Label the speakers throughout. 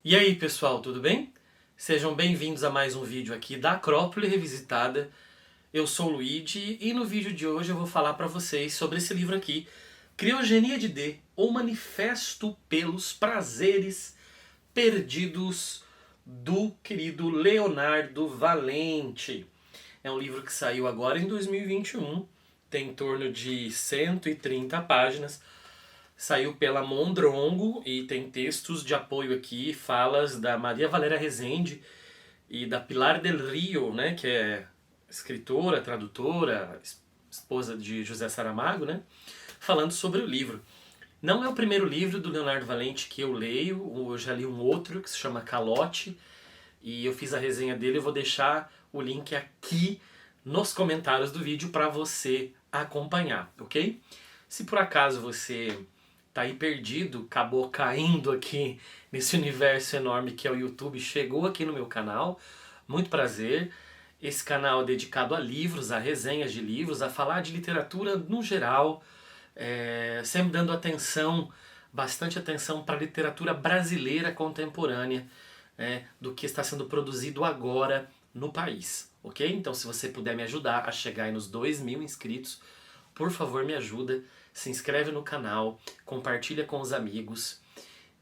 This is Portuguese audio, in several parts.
Speaker 1: E aí pessoal, tudo bem? Sejam bem-vindos a mais um vídeo aqui da Acrópole Revisitada. Eu sou o Luigi e no vídeo de hoje eu vou falar para vocês sobre esse livro aqui, Criogenia de D, ou Manifesto pelos Prazeres Perdidos, do querido Leonardo Valente. É um livro que saiu agora em 2021, tem em torno de 130 páginas. Saiu pela Mondrongo e tem textos de apoio aqui, falas da Maria Valéria Rezende e da Pilar del Rio, né, que é escritora, tradutora, esposa de José Saramago, né, falando sobre o livro. Não é o primeiro livro do Leonardo Valente que eu leio, eu já li um outro que se chama Calote, e eu fiz a resenha dele, eu vou deixar o link aqui nos comentários do vídeo para você acompanhar, ok? Se por acaso você tá aí perdido, acabou caindo aqui nesse universo enorme que é o YouTube, chegou aqui no meu canal, muito prazer. Esse canal é dedicado a livros, a resenhas de livros, a falar de literatura no geral, sempre dando atenção, bastante atenção para a literatura brasileira contemporânea, do que está sendo produzido agora no país, ok? Então se você puder me ajudar a chegar aí nos 2.000 inscritos, por favor me ajuda, se inscreve no canal, compartilha com os amigos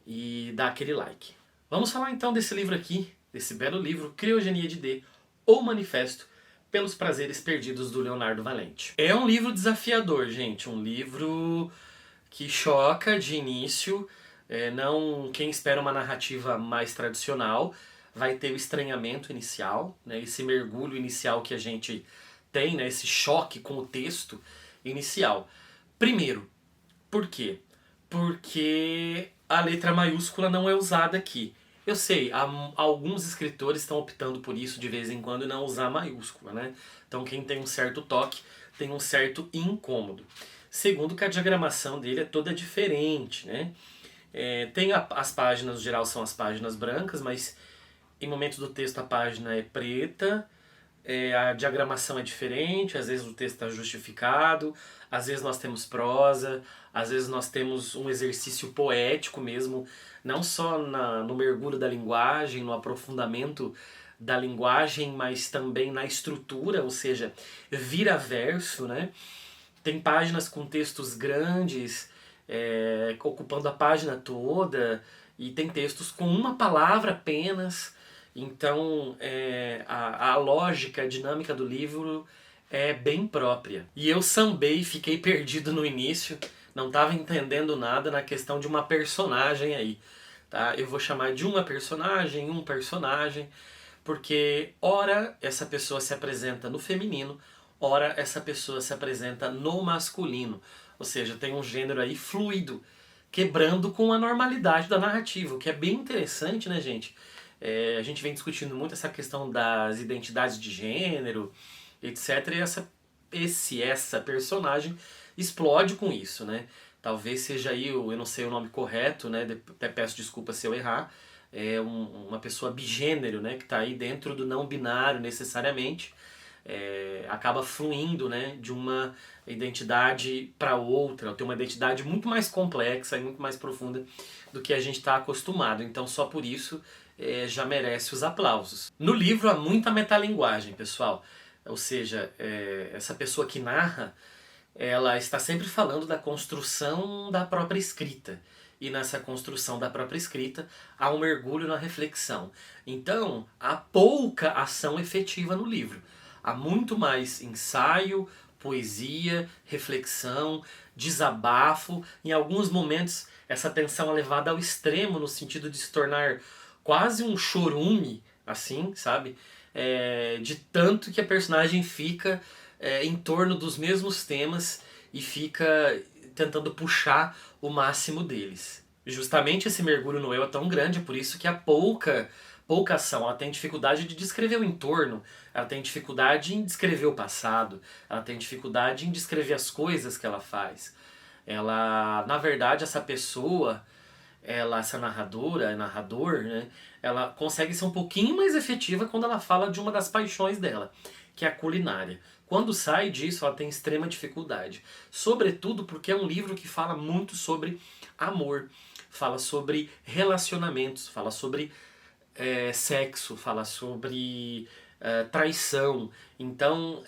Speaker 1: e dá aquele like. Vamos falar então desse livro aqui, desse belo livro, Criogenia de D, ou Manifesto pelos Prazeres Perdidos, do Leonardo Valente. É um livro desafiador, gente, um livro que choca de início, não quem espera uma narrativa mais tradicional vai ter o estranhamento inicial, né, esse mergulho inicial que a gente tem, né, esse choque com o texto inicial. Primeiro, por quê? Porque a letra maiúscula não é usada aqui. Eu sei, alguns escritores estão optando por isso de vez em quando e não usar maiúscula, né? Então quem tem um certo toque tem um certo incômodo. Segundo, que a diagramação dele é toda diferente, né? Tem as páginas, no geral são as páginas brancas, mas em momentos do texto a página é preta, a diagramação é diferente, às vezes o texto está justificado, às vezes nós temos prosa, às vezes nós temos um exercício poético mesmo, não só no mergulho da linguagem, no aprofundamento da linguagem, mas também na estrutura, ou seja, vira verso, né? Tem páginas com textos grandes, ocupando a página toda, e tem textos com uma palavra apenas. Então a lógica, a dinâmica do livro é bem própria. E eu sambei, fiquei perdido no início, não estava entendendo nada na questão de uma personagem aí. Tá? Eu vou chamar de uma personagem, um personagem, porque ora essa pessoa se apresenta no feminino, ora essa pessoa se apresenta no masculino. Ou seja, tem um gênero aí fluido, quebrando com a normalidade da narrativa, o que é bem interessante, né, gente? A gente vem discutindo muito essa questão das identidades de gênero, etc. E essa personagem explode com isso, né? Talvez seja aí, eu não sei o nome correto, né? Até peço desculpa se eu errar. Uma pessoa bigênero, né? Que está aí dentro do não binário necessariamente. Acaba fluindo, né, de uma identidade para outra, tem uma identidade muito mais complexa e muito mais profunda do que a gente está acostumado. Então só por isso já merece os aplausos. No livro há muita metalinguagem, pessoal. Ou seja, essa pessoa que narra, ela está sempre falando da construção da própria escrita. E nessa construção da própria escrita há um mergulho na reflexão. Então há pouca ação efetiva no livro. Há muito mais ensaio, poesia, reflexão, desabafo. Em alguns momentos essa tensão é levada ao extremo no sentido de se tornar quase um chorume, assim, sabe? De tanto que a personagem fica em torno dos mesmos temas e fica tentando puxar o máximo deles. Justamente esse mergulho no eu é tão grande, por isso que há pouca ação. Ela tem dificuldade de descrever o entorno, ela tem dificuldade em descrever o passado, ela tem dificuldade em descrever as coisas que ela faz. Ela, na verdade, essa pessoa, essa narradora, narrador, né, ela consegue ser um pouquinho mais efetiva quando ela fala de uma das paixões dela, que é a culinária. Quando sai disso, ela tem extrema dificuldade. Sobretudo porque é um livro que fala muito sobre amor, fala sobre relacionamentos, fala sobre sexo, fala sobre traição, então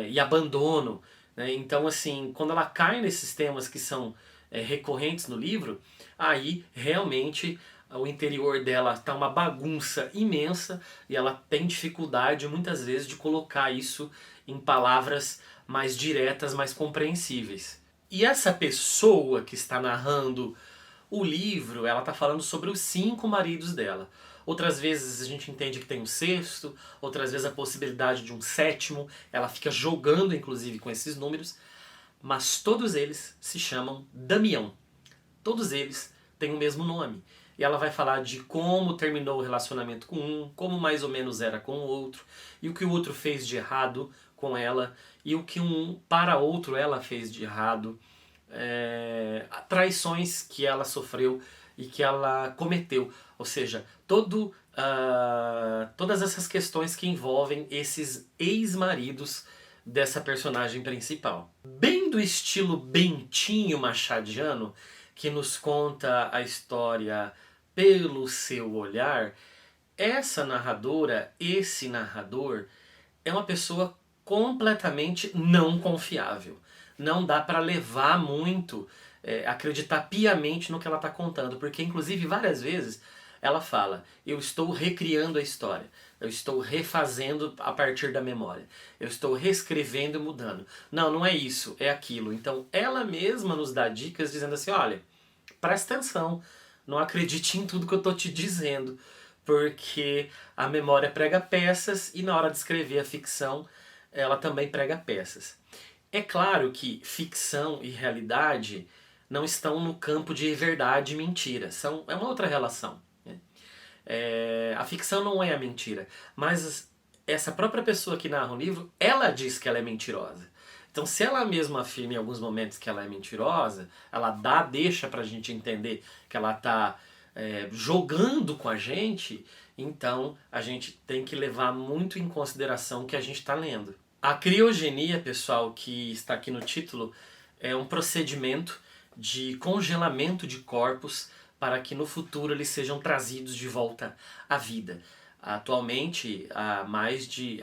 Speaker 1: e abandono, né? Então assim, quando ela cai nesses temas que são recorrentes no livro, aí realmente o interior dela está uma bagunça imensa e ela tem dificuldade muitas vezes de colocar isso em palavras mais diretas, mais compreensíveis. E essa pessoa que está narrando o livro, ela está falando sobre os 5 maridos dela. Outras vezes a gente entende que tem um sexto, outras vezes a possibilidade de um sétimo. Ela fica jogando, inclusive, com esses números. Mas todos eles se chamam Damião. Todos eles têm o mesmo nome. E ela vai falar de como terminou o relacionamento com um, como mais ou menos era com o outro, e o que o outro fez de errado com ela, e o que um para outro ela fez de errado, traições que ela sofreu e que ela cometeu. Ou seja, todas essas questões que envolvem esses ex-maridos dessa personagem principal. Bem do estilo Bentinho Machadiano, que nos conta a história pelo seu olhar, essa narradora, esse narrador, é uma pessoa completamente não confiável. Não dá para levar muito, acreditar piamente no que ela está contando, porque inclusive várias vezes ela fala: eu estou recriando a história, eu estou refazendo a partir da memória, eu estou reescrevendo e mudando. Não, não é isso, é aquilo. Então ela mesma nos dá dicas dizendo assim: olha, presta atenção, não acredite em tudo que eu estou te dizendo, porque a memória prega peças e na hora de escrever a ficção ela também prega peças. É claro que ficção e realidade não estão no campo de verdade e mentira, é uma outra relação, né? A ficção não é a mentira, mas essa própria pessoa que narra o livro, ela diz que ela é mentirosa. Então, se ela mesma afirma em alguns momentos que ela é mentirosa, ela deixa pra gente entender que ela tá jogando com a gente, então a gente tem que levar muito em consideração o que a gente está lendo. A criogenia, pessoal, que está aqui no título, é um procedimento de congelamento de corpos para que no futuro eles sejam trazidos de volta à vida. Atualmente, há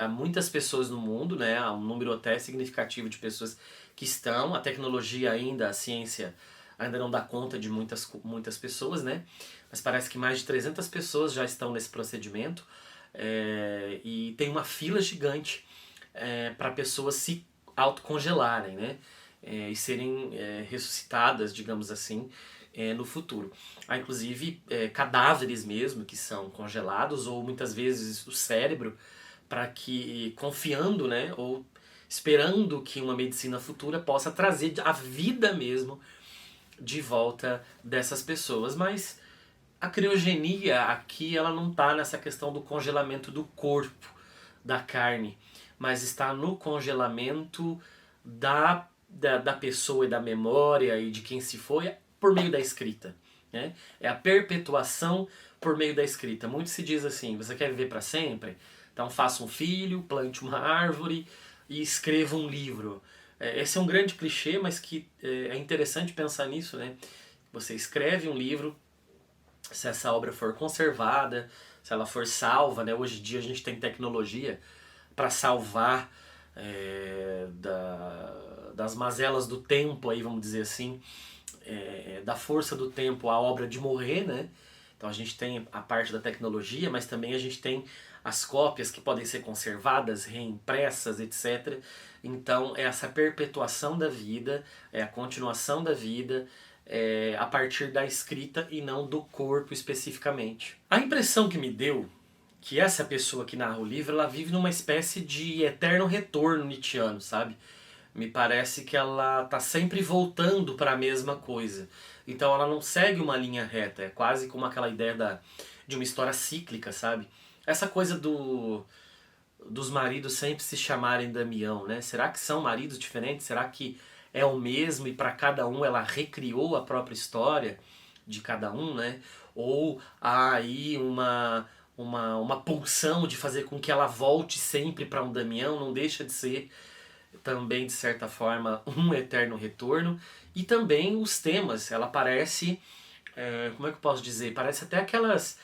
Speaker 1: muitas pessoas no mundo, né, há um número até significativo de pessoas que estão, a tecnologia ainda, a ciência ainda não dá conta de muitas pessoas, né, mas parece que mais de 300 pessoas já estão nesse procedimento, e tem uma fila gigante para pessoas se autocongelarem, né, e serem ressuscitadas, digamos assim, no futuro. Há inclusive cadáveres mesmo que são congelados, ou muitas vezes o cérebro, para que, confiando, né, ou esperando que uma medicina futura possa trazer a vida mesmo de volta dessas pessoas. Mas a criogenia aqui, ela não está nessa questão do congelamento do corpo, da carne, mas está no congelamento da pessoa e da memória e de quem se foi por meio da escrita, né? É a perpetuação por meio da escrita. Muito se diz assim: você quer viver para sempre? Então faça um filho, plante uma árvore e escreva um livro. Esse é um grande clichê, mas que é interessante pensar nisso, né? Você escreve um livro, se essa obra for conservada, se ela for salva, né? Hoje em dia a gente tem tecnologia para salvar das mazelas do tempo, aí vamos dizer assim, da força do tempo, a obra de morrer, né? Então a gente tem a parte da tecnologia, mas também a gente tem as cópias que podem ser conservadas, reimpressas, etc. Então é essa perpetuação da vida, é a continuação da vida, a partir da escrita e não do corpo especificamente. A impressão que me deu que essa pessoa que narra o livro, ela vive numa espécie de eterno retorno nietzschiano, sabe? Me parece que ela tá sempre voltando para a mesma coisa. Então ela não segue uma linha reta, é quase como aquela ideia de uma história cíclica, sabe? Essa coisa dos maridos sempre se chamarem Damião, né? Será que são maridos diferentes? Será que é o mesmo e para cada um ela recriou a própria história de cada um, né? Ou há aí uma pulsão de fazer com que ela volte sempre para um Damião, não deixa de ser também de certa forma um eterno retorno, e também os temas. Ela parece, como é que eu posso dizer? Parece até aquelas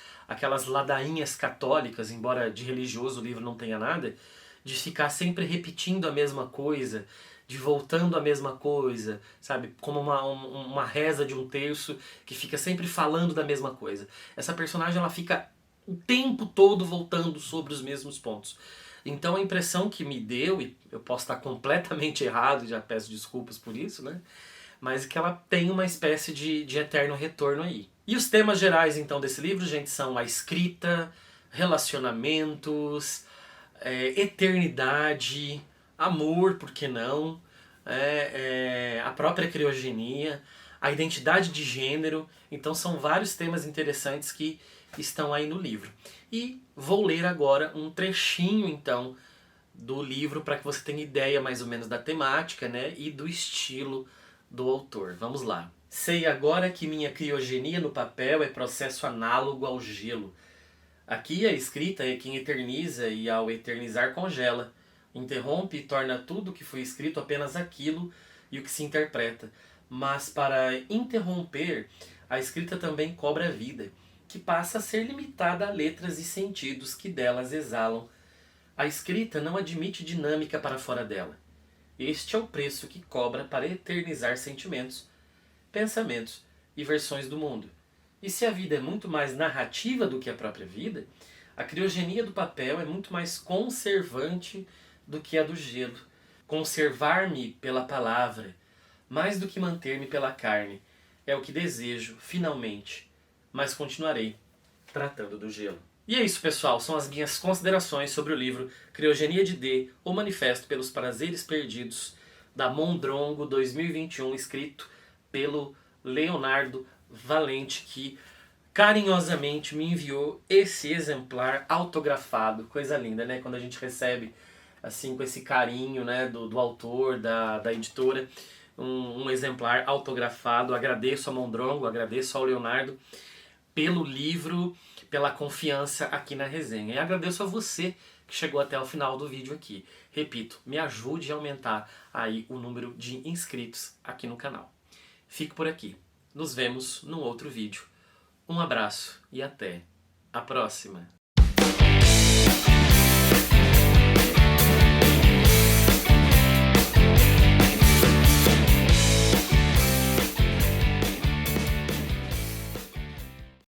Speaker 1: ladainhas católicas, embora de religioso o livro não tenha nada, de ficar sempre repetindo a mesma coisa, de voltando à mesma coisa, sabe? Como uma reza de um terço que fica sempre falando da mesma coisa. Essa personagem ela fica o tempo todo voltando sobre os mesmos pontos. Então a impressão que me deu, e eu posso estar completamente errado, já peço desculpas por isso, né? Mas que ela tem uma espécie de eterno retorno aí. E os temas gerais então desse livro, gente, são a escrita, relacionamentos, eternidade, amor, por que não? A própria criogenia, a identidade de gênero. Então são vários temas interessantes que estão aí no livro. E vou ler agora um trechinho então do livro para que você tenha ideia mais ou menos da temática, né, e do estilo do autor. Vamos lá. Sei agora que minha criogenia no papel é processo análogo ao gelo. Aqui a escrita é quem eterniza e ao eternizar congela. Interrompe e torna tudo o que foi escrito apenas aquilo e o que se interpreta. Mas para interromper, a escrita também cobra a vida, que passa a ser limitada a letras e sentidos que delas exalam. A escrita não admite dinâmica para fora dela. Este é o preço que cobra para eternizar sentimentos, pensamentos e versões do mundo. E se a vida é muito mais narrativa do que a própria vida, a criogenia do papel é muito mais conservante do que a do gelo. Conservar-me pela palavra, mais do que manter-me pela carne, é o que desejo, finalmente, mas continuarei tratando do gelo. E é isso, pessoal, são as minhas considerações sobre o livro Criogenia de D, o Manifesto pelos Prazeres Perdidos, da Mondrongo 2021, escrito pelo Leonardo Valente, que carinhosamente me enviou esse exemplar autografado. Coisa linda, né? Quando a gente recebe assim com esse carinho, né, do autor, da editora, um exemplar autografado. Agradeço a Mondrongo, agradeço ao Leonardo pelo livro, pela confiança aqui na resenha. E agradeço a você que chegou até o final do vídeo aqui. Repito, me ajude a aumentar aí o número de inscritos aqui no canal. Fico por aqui. Nos vemos num outro vídeo. Um abraço e até a próxima.